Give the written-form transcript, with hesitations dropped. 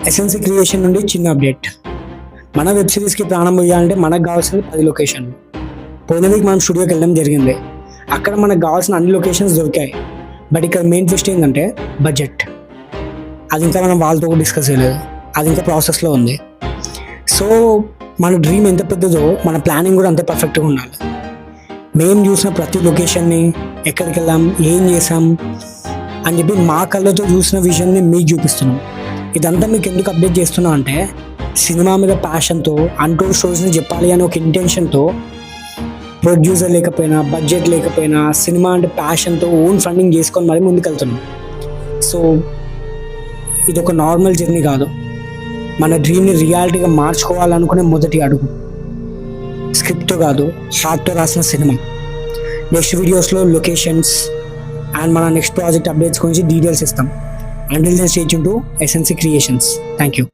SNC creation నుండి చిన్న update. మన వెబ్ సిరీస్కి ప్రాణం పోయాలంటే మనకు కావాల్సిన 10 లొకేషన్లు. పోయిన వీక్ మనం స్టూడియోకి వెళ్ళడం జరిగింది. అక్కడ మనకు కావాల్సిన అన్ని లొకేషన్స్ దొరికాయి. బట్ ఇక్కడ మెయిన్ ట్విస్ట్ ఏంటంటే బడ్జెట్. అది ఇంకా మనం వాళ్ళతో డిస్కస్ చేయలేదు, అది ఇంకా ప్రాసెస్లో ఉంది. సో మన డ్రీమ్ ఎంత పెద్దదో మన ప్లానింగ్ కూడా అంతే పర్ఫెక్ట్గా ఉండాలి. మేము చూసిన ప్రతి లొకేషన్ని, ఎక్కడికి వెళ్ళాం, ఏం చేసాం అని చెప్పి మా కళ్ళతో చూసిన విజన్ని మీకు చూపిస్తున్నాం. ఇదంతా మీకు ఎందుకు అప్డేట్ చేస్తున్నా అంటే సినిమా మీద ప్యాషన్తో అన్టోల్డ్ స్టోరీస్ని చెప్పాలి అని ఒక ఇంటెన్షన్తో, ప్రొడ్యూసర్ లేకపోయినా, బడ్జెట్ లేకపోయినా, సినిమా అంటే ప్యాషన్తో ఓన్ ఫండింగ్ చేసుకొని మరీ ముందుకెళ్తున్నాం. సో ఇది ఒక నార్మల్ జర్నీ కాదు, మన డ్రీమ్ని రియాలిటీగా మార్చుకోవాలనుకునే మొదటి అడుగు. స్క్రిప్ట్తో కాదు, హార్ట్తో రాసిన సినిమా. నెక్స్ట్ వీడియోస్లో లొకేషన్స్ అండ్ మన నెక్స్ట్ ప్రాజెక్ట్ అప్డేట్స్ గురించి డీటెయిల్స్ ఇస్తాం. Until then, stay tuned to SNC Creations. Thank you.